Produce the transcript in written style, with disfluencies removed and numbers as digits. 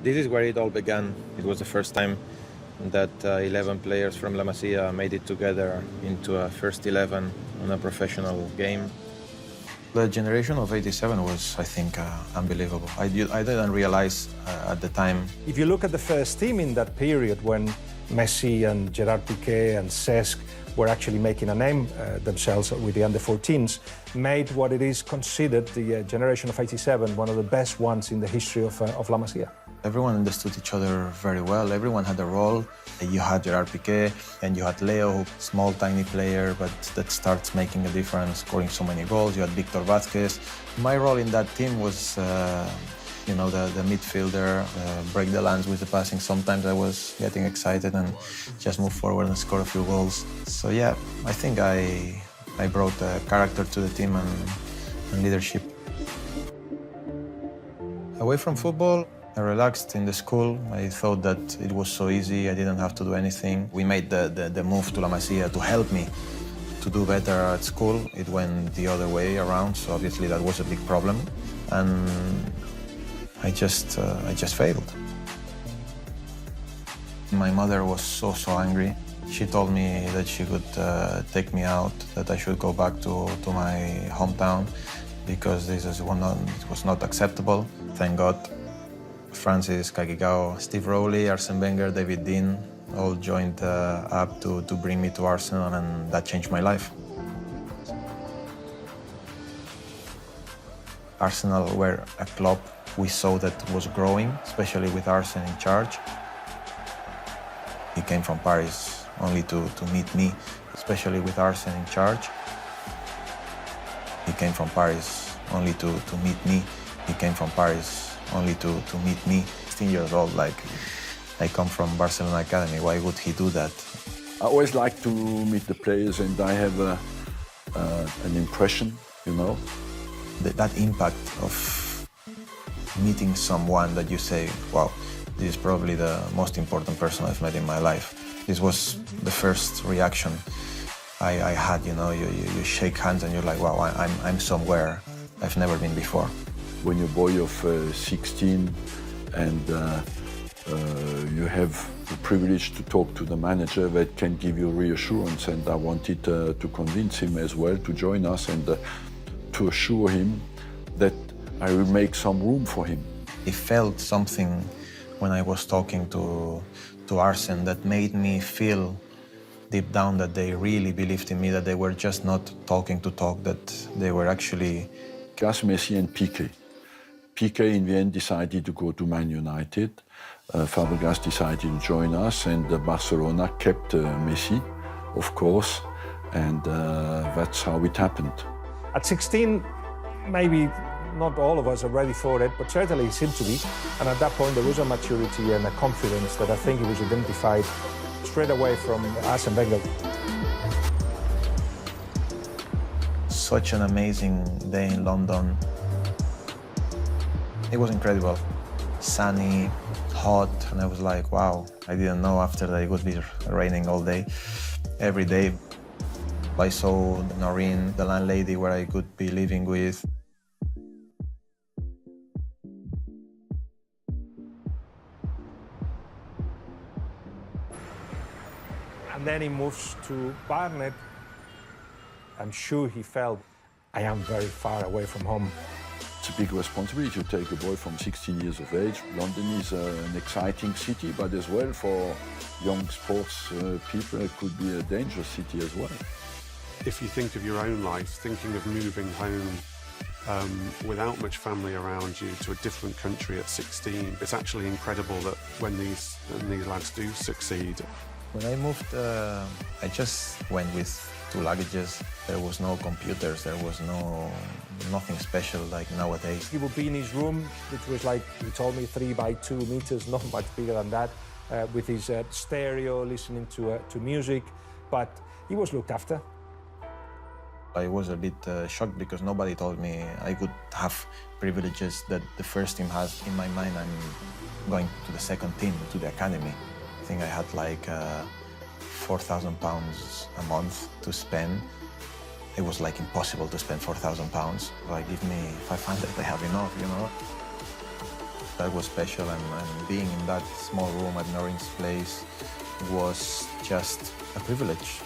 This is where it all began. It was the first time that 11 players from La Masia made it together into a first 11 on a professional game. The generation of '87 was, I think, unbelievable. I didn't realize at the time. If you look at the first team in that period when Messi and Gerard Piqué and Cesc were actually making a name themselves with the under-14s, made what it is considered the generation of '87 one of the best ones in the history of La Masia. Everyone understood each other very well. Everyone had a role. You had Gerard Piqué, and you had Leo, small, tiny player, but that starts making a difference, scoring so many goals. You had Victor Vázquez. My role in that team was, the midfielder, break the lines with the passing. Sometimes I was getting excited and just move forward and score a few goals. So yeah, I think I brought character to the team and leadership. Away from football, I relaxed in the school. I thought that it was so easy, I didn't have to do anything. We made the move to La Masia to help me to do better at school. It went the other way around, so obviously that was a big problem. And I just failed. My mother was so not She told me that she could take me out, that I should go back to my hometown because it was not acceptable. Thank God. Francis Cagigao, Steve Rowley, Arsène Wenger, David Dean all joined up to bring me to Arsenal, and that changed my life. Arsenal were a club we saw that was growing, especially with Arsène in charge. He came from Paris only to meet me, especially with Arsène in charge. He came from Paris only to meet me. He came from Paris only to meet me. 16 years old, like, I come from Barcelona Academy. Why would he do that? I always like to meet the players, and I have an impression, That impact of meeting someone that you say, wow, this is probably the most important person I've met in my life. This was the first reaction I had, you shake hands and you're like, wow, I'm somewhere I've never been before. When you're a boy of 16 and you have the privilege to talk to the manager, that can give you reassurance, and I wanted to convince him as well to join us and to assure him that I will make some room for him. I felt something when I was talking to Arsène that made me feel deep down that they really believed in me, that they were just not talking to talk, that they were actually... Gas, Messi and Piqué. Piqué in the end decided to go to Man United. Fabregas decided to join us, and Barcelona kept Messi, of course, and that's how it happened. At 16, maybe not all of us are ready for it, but certainly it seemed to be. And at that point, there was a maturity and a confidence that I think it was identified straight away from Arsène Wenger. Such an amazing day in London. It was incredible. Sunny, hot, and I was like, wow, I didn't know after that it would be raining all day, every day. I saw Noreen, the landlady where I could be living with. And then he moves to Barnet. I'm sure he felt, I am very far away from home. It's a big responsibility to take a boy from 16 years of age. London is an exciting city, but as well for young sports people, it could be a dangerous city as well. If you think of your own life, thinking of moving home without much family around you to a different country at 16, it's actually incredible that when these lads do succeed. When I moved, I just went with 2 luggages. There was no computers, there was nothing special like nowadays. He would be in his room, which was like, he told me, 3 by 2 meters, not much bigger than that, with his stereo, listening to music, but he was looked after. I was a bit shocked because nobody told me I could have privileges that the first team has. In my mind, I'm going to the second team, to the academy. I think I had like £4,000 a month to spend. It was like impossible to spend £4,000. Like, give me 500, I have enough, That was special, and being in that small room at Norrin's place was just a privilege.